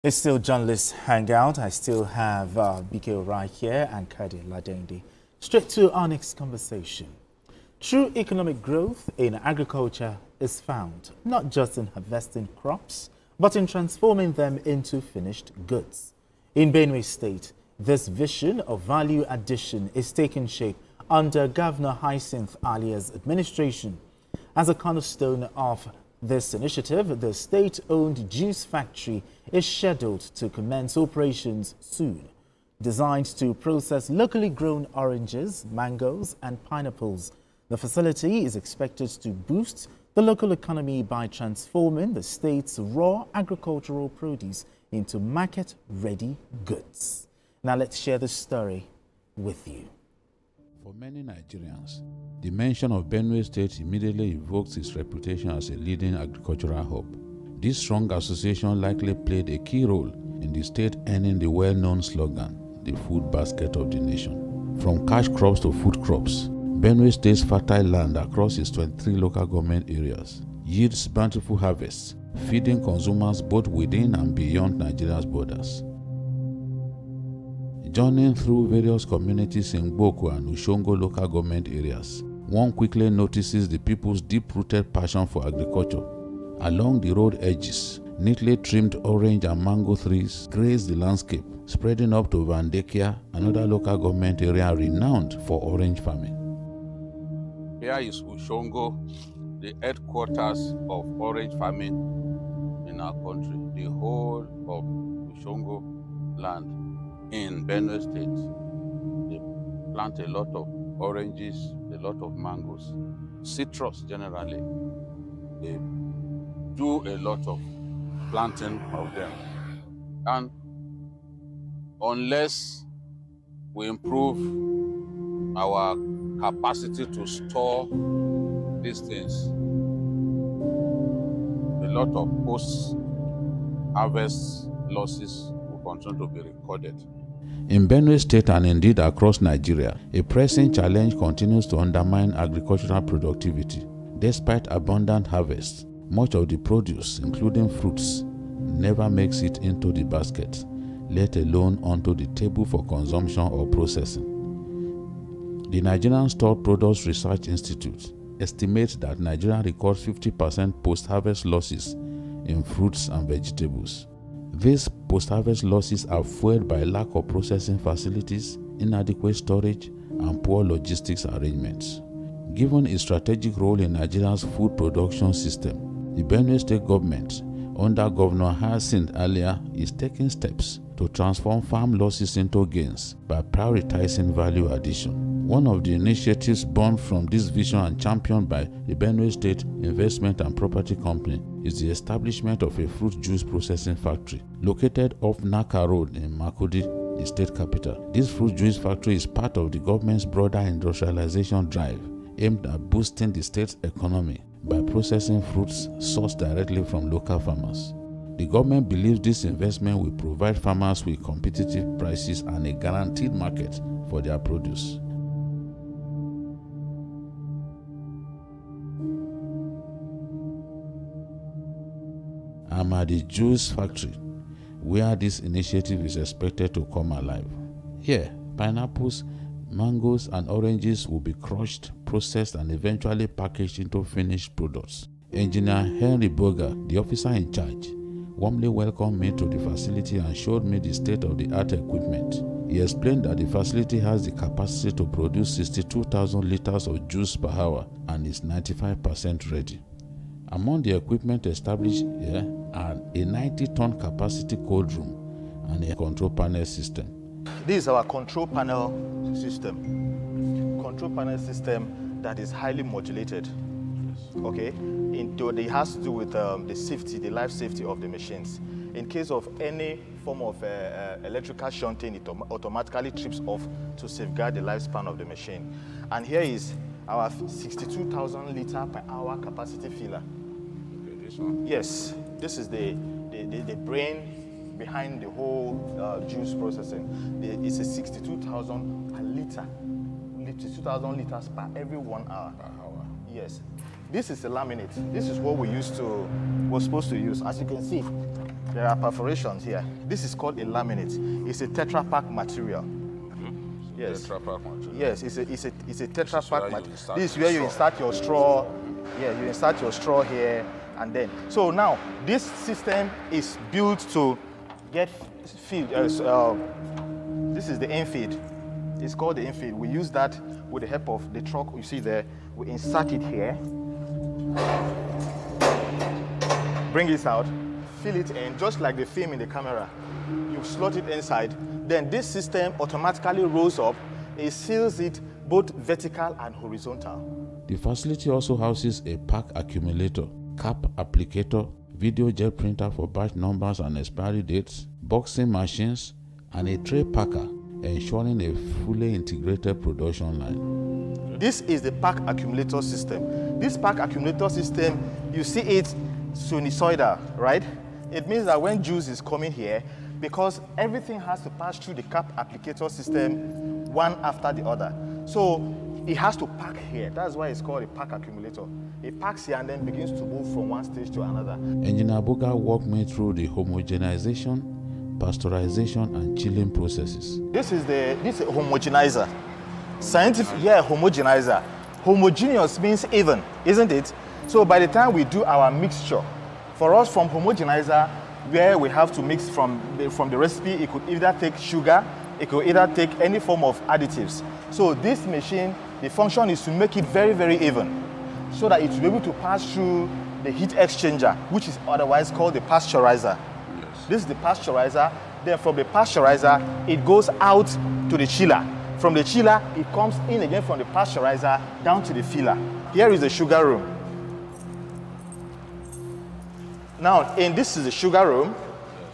It's still journalist hangout. I still have BK right here and Kadi Ladendi. Straight to our next conversation. True economic growth in agriculture is found not just in harvesting crops, but in transforming them into finished goods. In Benue State, this vision of value addition is taking shape under Governor Hyacinth Alia's administration. As a cornerstone of this initiative, the state-owned juice factory is scheduled to commence operations soon. Designed to process locally grown oranges, mangoes and pineapples, the facility is expected to boost the local economy by transforming the state's raw agricultural produce into market-ready goods. Now let's share this story with you. For many Nigerians, the mention of Benue State immediately evokes its reputation as a leading agricultural hub. This strong association likely played a key role in the state earning the well-known slogan, the food basket of the nation. From cash crops to food crops, Benue State's fertile land across its 23 local government areas yields bountiful harvests, feeding consumers both within and beyond Nigeria's borders. Journeying through various communities in Gboko and Ushongo local government areas, one quickly notices the people's deep-rooted passion for agriculture. Along the road edges, neatly trimmed orange and mango trees graze the landscape, spreading up to Vandekia, another local government area renowned for orange farming. Here is Ushongo, the headquarters of orange farming in our country. The whole of Ushongo land in Benue State, they plant a lot of oranges, a lot of mangoes, citrus generally. They do a lot of planting of them. And unless we improve our capacity to store these things, a lot of post-harvest losses will continue to be recorded. In Benue State and indeed across Nigeria, a pressing challenge continues to undermine agricultural productivity. Despite abundant harvests, much of the produce, including fruits, never makes it into the basket, let alone onto the table for consumption or processing. The Nigerian Stored Products Research Institute estimates that Nigeria records 50% post-harvest losses in fruits and vegetables. These post-harvest losses are fueled by lack of processing facilities, inadequate storage, and poor logistics arrangements. Given its strategic role in Nigeria's food production system, the Benue State government, under Governor Hyacinth Alia, is taking steps to transform farm losses into gains by prioritizing value addition. One of the initiatives born from this vision and championed by the Benue State Investment and Property Company is the establishment of a fruit juice processing factory located off Naka Road in Makurdi, the state capital. This fruit juice factory is part of the government's broader industrialization drive aimed at boosting the state's economy by processing fruits sourced directly from local farmers. The government believes this investment will provide farmers with competitive prices and a guaranteed market for their produce. I'm at the juice factory, where this initiative is expected to come alive. Here, pineapples, mangoes, and oranges will be crushed, processed, and eventually packaged into finished products. Engineer Henry Boga, the officer in charge, warmly welcomed me to the facility and showed me the state-of-the-art equipment. He explained that the facility has the capacity to produce 62,000 liters of juice per hour and is 95% ready. Among the equipment established here are a 90-ton capacity cold room and a control panel system. This is our control panel system. Control panel system that is highly modulated. Okay, it has to do with the safety, the life safety of the machines. In case of any form of electrical shunting, it automatically trips off to safeguard the lifespan of the machine. And here is our 62,000 liter per hour capacity filler. Okay, this one? Yes, this is the brain behind the whole juice processing. It's a 62,000 per liter, 62,000 liters per every 1 hour. Per hour. Yes. This is a laminate. This is what we're supposed to use. As you can see, There are perforations here. This is called a laminate. It's a Tetra Pak material. Yes. Tetra Pak material. Yes, it's a Tetra Pak material. This is where you straw. insert your straw. Yeah, you insert your straw here, and then. So now this system is built to get feed. This is the infeed. It's called the infeed. We use that with the help of the truck you see there. We insert it here, bring it out, fill it in, just like the film in the camera. You slot it inside. Then this system automatically rolls up. It seals it both vertical and horizontal. The facility also houses a pack accumulator, cap applicator, video jet printer for batch numbers and expiry dates, boxing machines, and a tray packer, ensuring a fully integrated production line. This is the pack accumulator system. This pack accumulator system, you see it sinusoidal, right? It means that when juice is coming here, because everything has to pass through the cap applicator system one after the other. So it has to pack here. That's why it's called a pack accumulator. It packs here and then begins to move from one stage to another. Engineer Boga walked me through the homogenization, pasteurization, and chilling processes. This is a homogenizer. Scientific, yeah, homogenizer. Homogeneous means even, isn't it? So by the time we do our mixture, for us from homogenizer, where we have to mix from the recipe, it could either take sugar, it could either take any form of additives. So this machine, the function is to make it very, very even, so that it will be able to pass through the heat exchanger, which is otherwise called the pasteurizer. Yes. This is the pasteurizer. Then from the pasteurizer, it goes out to the chiller. From the chiller, it comes in again from the pasteurizer down to the filler. Here is the sugar room. Now, this is the sugar room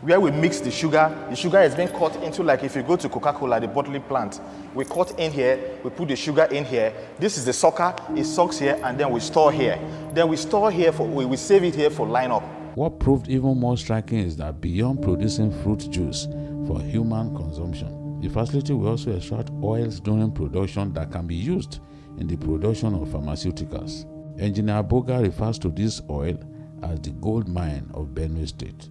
where we mix the sugar. The sugar is being cut into, like if you go to Coca-Cola, the bottling plant. We cut in here, we put the sugar in here. This is the sucker, it sucks here, and then we store here. Then we store here, we save it here for lineup. What proved even more striking is that beyond producing fruit juice for human consumption, the facility will also extract oils during production that can be used in the production of pharmaceuticals. Engineer Boga refers to this oil as the gold mine of Benue State.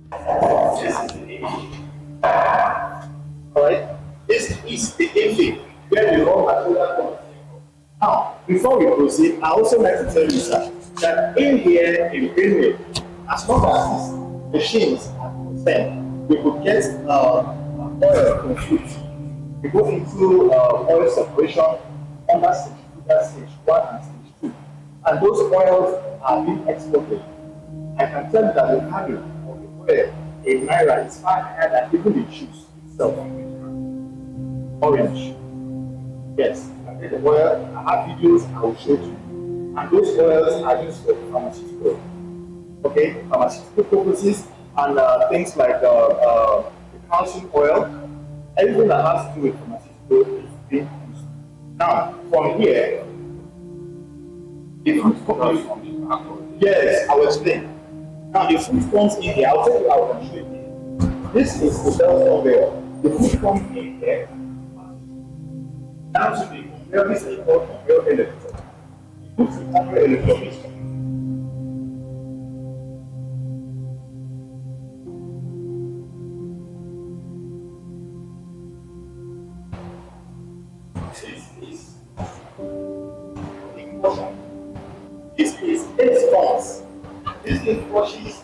Alright, this is the infant where the raw material comes. Now, before we proceed, I also like to tell you, sir, that in here in Benue, as long as these machines are concerned, we could get oil from fruit. We go into oil separation under stage 1 and stage 2, and those oils are being exported. I can tell you that the value of the oil in Naira is far higher than even the juice itself. Orange. Yes, I get the oil, I have videos I will show to you. And those oils are used for pharmaceutical. Okay, pharmaceutical purposes and things like the calcium oil, everything that has to do with pharmaceutical is being used. Now, from here, the fruit comes. Yes, I will explain. Now, the fruit comes in here. I'll tell you how to show it. This is the cell conveyor. The fruit comes in here. Now, to the conveyor, this is called conveyor electrode. You put the conveyor electrode. This is 8 tons. This thing washes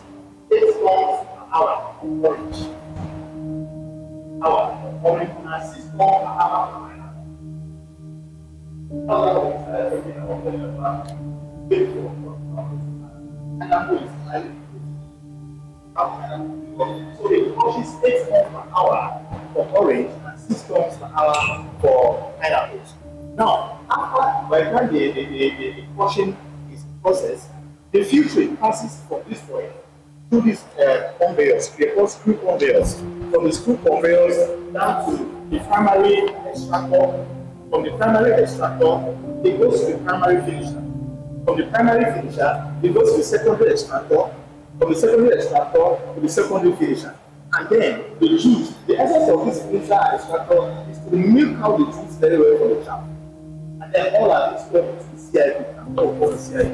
8 tons per hour of orange. Orange and 6 tons per hour. So it washes 8 tons per hour for orange and 6 tons per hour for pineapples. Now, after by the time the washing is processed, the filtering passes from this oil through these conveyors, they call screw conveyors. From the screw conveyors down to the primary extractor. From the primary extractor, it goes to the primary finisher. From the primary finisher, it goes to the secondary extractor. From the secondary extractor to the secondary finisher. And then the juice, the essence of this finisher and extractor is to milk out the juice very well from the chaff. And then all of this goes to the CIP and all the CIP.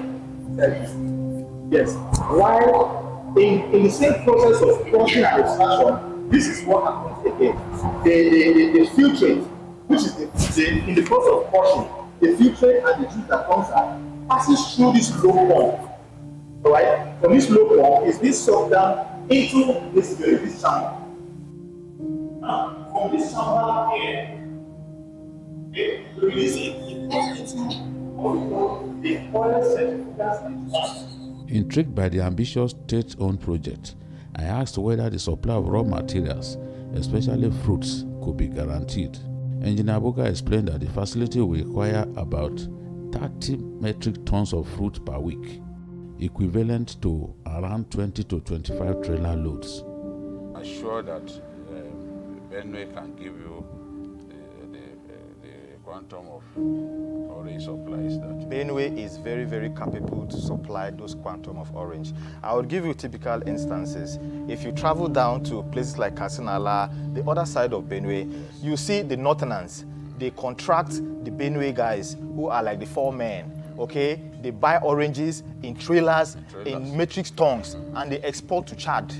Yes. While in the same process of crushing and extraction, this is what happens again. The filtrate, which is in the process of crushing, the filtrate and the juice that comes out passes through this low pump. All right? From this low pump, is being sucked down into this chamber. Now, from this chamber here, it releases the oil certificates. Intrigued by the ambitious state-owned project, I asked whether the supply of raw materials, especially fruits, could be guaranteed. Engineer Abuka explained that the facility will require about 30 metric tons of fruit per week, equivalent to around 20 to 25 trailer loads. I'm sure that Benue can give you the quantum of orange supplies that Benue is very, very capable to supply those quantum of orange. I would give you typical instances. If you travel down to places like Kasinala, the other side of Benue, you see the Northerners. They contract the Benue guys who are like the 4 men. Okay, they buy oranges in trailers, in metric tons, and they export to Chad.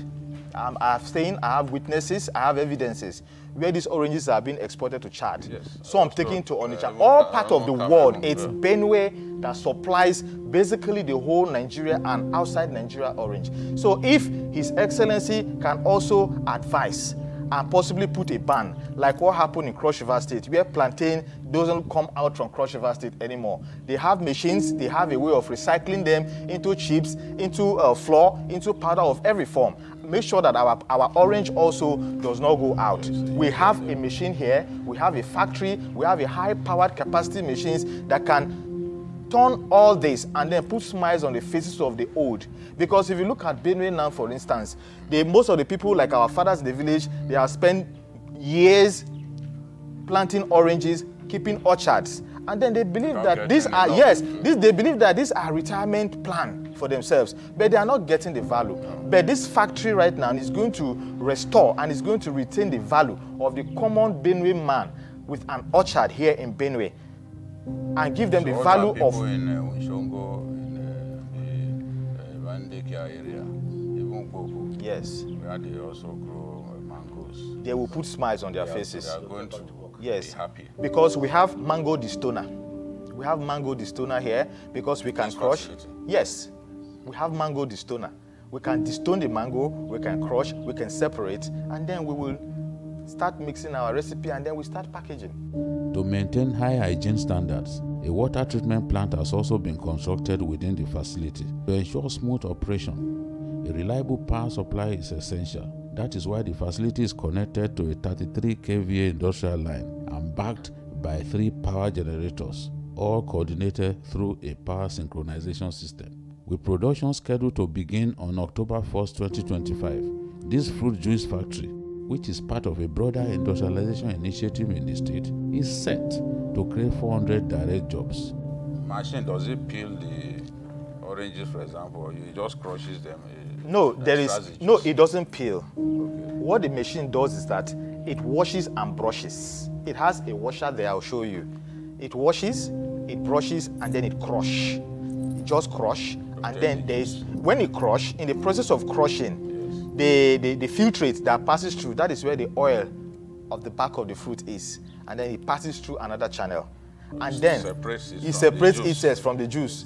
I have witnesses, I have evidences where these oranges are being exported to Chad. Yes. So I'm taking to Onitsha. All part of the world, it's Benue that supplies basically the whole Nigeria and outside Nigeria orange. So if His Excellency can also advise and possibly put a ban, like what happened in Cross River State, where plantain doesn't come out from Cross River State anymore. They have machines, they have a way of recycling them into chips, into flour, into powder of every form. Make sure that our orange also does not go out. We have a machine here, we have a factory, we have a high-powered capacity machines that can turn all this and then put smiles on the faces of the old. Because if you look at Benue now, for instance, most of the people, like our fathers in the village, they have spent years planting oranges, keeping orchards, and then they believe that these are, they believe that these are retirement plan for themselves, but they are not getting the value. But this factory right now is going to restore and is going to retain the value of the common Benue man with an orchard here in Benue, and give them the value of in Wishongo, in the Vandekia area, even Bobo. Yes. Where they also grow mangoes. They will put smiles on their faces. They are going to be happy. Because we have mango distona. We have mango distona here because we can crush. Yes, we have mango distona. We can distone the mango, we can crush, we can separate, and then we will start mixing our recipe, and then we start packaging. To maintain high hygiene standards, a water treatment plant has also been constructed within the facility. To ensure smooth operation, a reliable power supply is essential. That is why the facility is connected to a 33 kVA industrial line and backed by 3 power generators, all coordinated through a power synchronization system. With production scheduled to begin on October 1st, 2025, this fruit juice factory, which is part of a broader industrialization initiative in the state, is set to create 400 direct jobs. Machine, does it peel the oranges, for example, or it just crushes them? No, it doesn't peel. Okay. What the machine does is that it washes and brushes. It has a washer there, I'll show you. It washes, it brushes, and then it crush. It just crush, and then when it crush, in the process of crushing, the filtrate that passes through, that is where the oil of the back of the fruit is, and then it passes through another channel, and then it separates itself from the juice.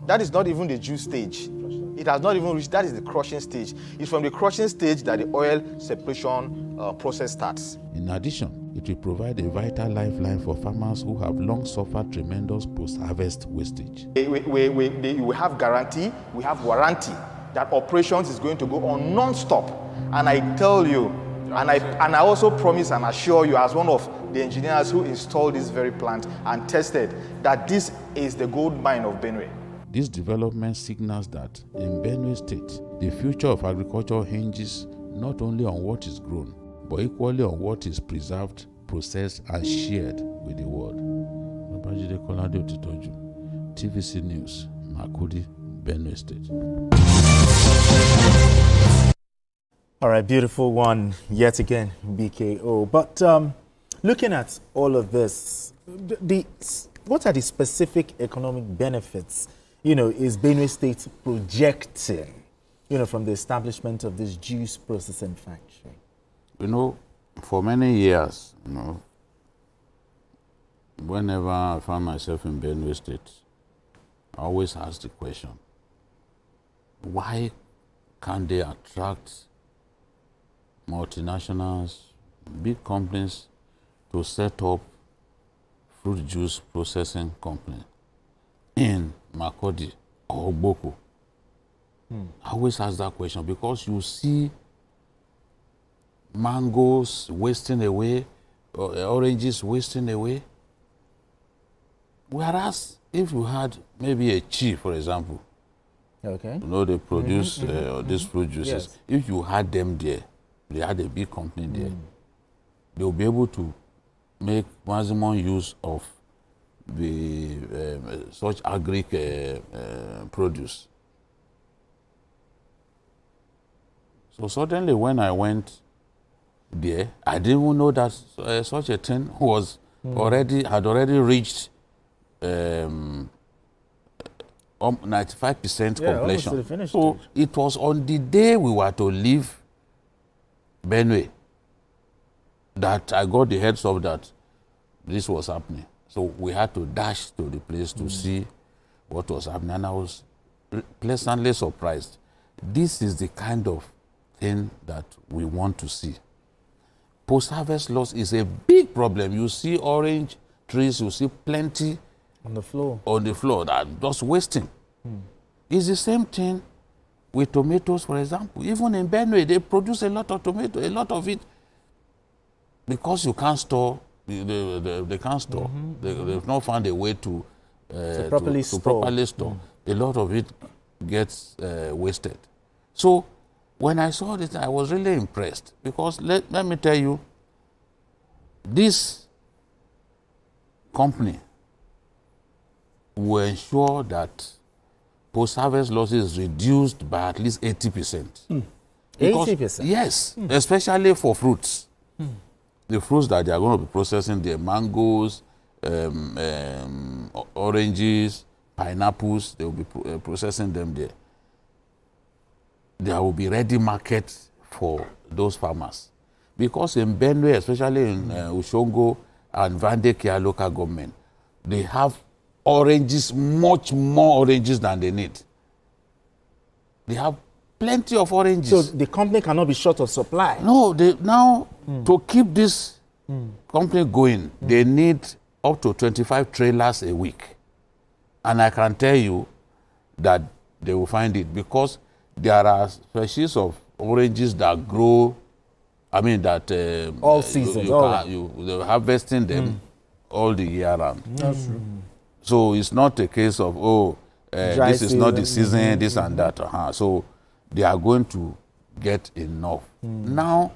That is not even the juice stage. It has not even reached, that is the crushing stage. It's from the crushing stage that the oil separation process starts. In addition, it will provide a vital lifeline for farmers who have long suffered tremendous post-harvest wastage. We have guarantee, we have warranty that operations is going to go on non-stop. And I tell you, and I also promise and assure you, as one of the engineers who installed this very plant and tested, that this is the gold mine of Benue. This development signals that in Benue State, the future of agriculture hinges not only on what is grown, but equally on what is preserved, processed, and shared with the world. TVC News, Makudi, Benue State. All right, beautiful one yet again, BKO. But looking at all of this, what are the specific economic benefits, is Benue State projecting, you know, from the establishment of this juice processing factory? You know, for many years, you know, whenever I found myself in Benue State, I always ask the question, why can't they attract multinationals, big companies to set up fruit juice processing company in Makurdi or Boko? I always ask that question because you see mangoes wasting away, oranges wasting away. Whereas if you had maybe a chief, for example, Okay. you know, they produce these fruit juices. Yes. If you had them there, they had a big company there, they will be able to make maximum use of the such agric produce. So suddenly when I went there, I didn't even know that such a thing was had already reached 95% almost to the completion. finish So stage. it was on the day we were to leave Benue that I got the heads up that this was happening. So we had to dash to the place to see what was happening. And I was pleasantly surprised. This is the kind of thing that we want to see. Post-harvest loss is a big problem. You see orange trees, you see plenty On the floor. that are just wasting. It's the same thing with tomatoes, for example. Even in Benue, they produce a lot of tomato, a lot of it, because you can't store, they can't store. They've not found a way to properly store. A lot of it gets wasted. So when I saw this, I was really impressed because let me tell you, this company will ensure that post-harvest losses reduced by at least 80%. 80%? Yes, especially for fruits. The fruits that they are going to be processing, the mangoes, oranges, pineapples, they will be processing them there. There will be ready market for those farmers. Because in Benue, especially in Ushongo and Vandekia local government, they have oranges, much more oranges than they need. They have plenty of oranges. So the company cannot be short of supply. No, to keep this company going, they need up to 25 trailers a week. And I can tell you that they will find it because there are species of oranges that grow, all seasons. They're harvesting them all the year round. That's true. So it's not a case of, this is not the season, this and that. So they are going to get enough. Now,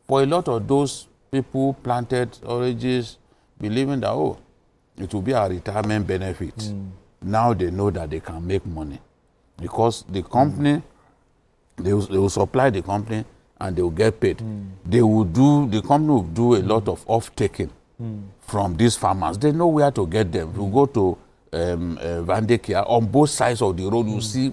for a lot of those people planted oranges, believing that, it will be a retirement benefit. Now they know that they can make money because the company, they will supply the company and they will get paid. The company will do a lot of off-taking from these farmers. They know where to get them. You go to Vandekia, on both sides of the road, you see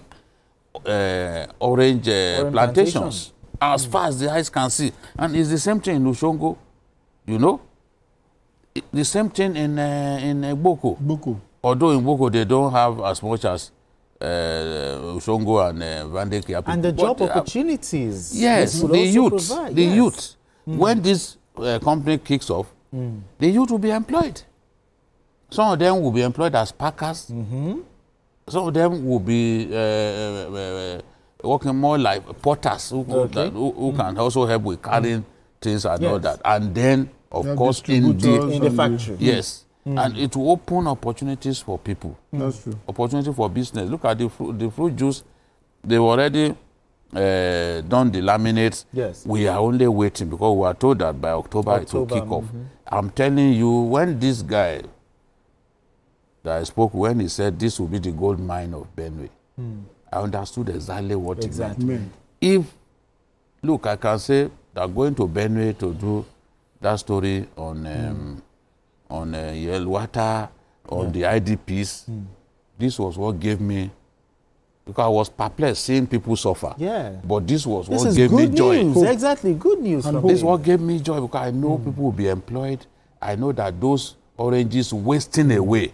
orange plantations as far as the eyes can see. And it's the same thing in Ushongo, you know. The same thing in Boko. Although in Boko they don't have as much as Ushongo and Vandekia. And the job opportunities. Yes, the youth. When this company kicks off, the youth will be employed. Some of them will be employed as packers. Some of them will be working more like porters who can also help with carrying things and all that. And then, of course, in the factory. Yes. And it will open opportunities for people. That's true. Opportunity for business. Look at the fruit juice. They've already done the laminates. Yes. We are only waiting because we are told that by October it will kick off. I'm telling you, when this guy that I spoke, when he said this will be the gold mine of Benue, I understood exactly what he meant. Look, I can say that going to Benue to do that story on Yelwata, on the IDPs, this was what gave me because I was perplexed seeing people suffer. Yeah. But this was This what is gave me good joy. news. Exactly, good news. And this is what gave me joy, because I know people will be employed. I know that those oranges wasting away,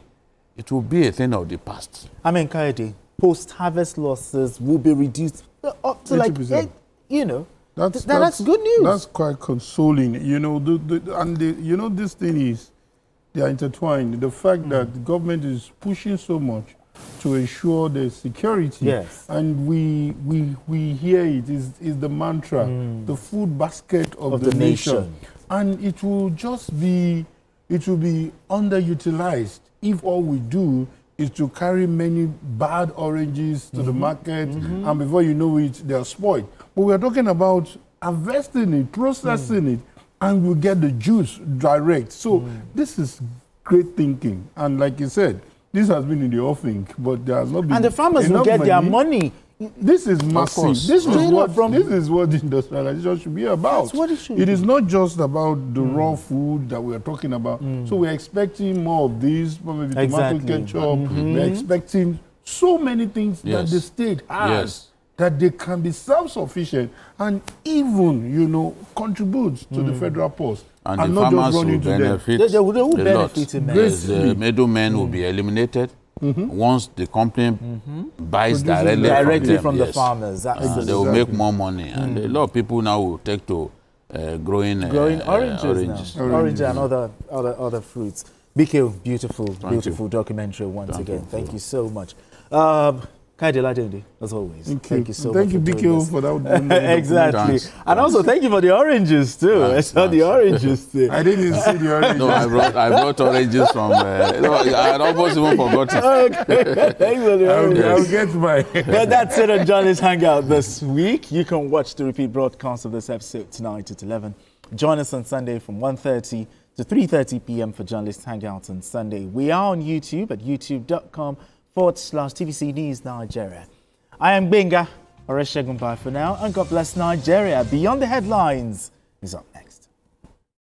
it will be a thing of the past. I mean, Kaede, post-harvest losses will be reduced up to like 80%. 8, you know. That's good news. That's quite consoling. You know, you know, this thing is, they are intertwined. The fact that the government is pushing so much to ensure the security. Yes. And we hear it is the mantra, the food basket of the nation. And it will just be, it will be underutilized if all we do is to carry many bad oranges to the market, and before you know it, they are spoiled. But we are talking about harvesting it, processing it, and we get the juice direct. So this is great thinking. And like you said, this has been in the offing, but there has not been. And the farmers will get their money. This is massive. This is what the industrialization should be about. That's what it should It be. is not just about the raw food that we are talking about. So we're expecting more of this, maybe tomato ketchup. We're expecting so many things that the state has, that they can be self-sufficient and even, you know, contribute to the federal post. And the farmers will benefit. They will benefit immensely. The middlemen will be eliminated. Once the company buys directly from the farmers, they will make more money. And a lot of people now will take to growing oranges. Orange and other fruits. BK, beautiful documentary once again. Thank you so much. Kaede Ladende, as always. Thank you so much. Thank you, BK, for that. Exactly. And also thank you for the oranges too. I saw the oranges too. I didn't even see the oranges. No, I brought oranges from. I had almost even forgotten. Okay. Thanks for the oranges. I'll get my. But that's it on Journalist Hangout this week. You can watch the repeat broadcast of this episode tonight at 11. Join us on Sunday from 1:30 to 3:30 p.m. for Journalist Hangout on Sunday. We are on YouTube at youtube.com/TVC News Nigeria. I am Benga Oreshegun. Bye for now, and God bless Nigeria. Beyond the Headlines is up next.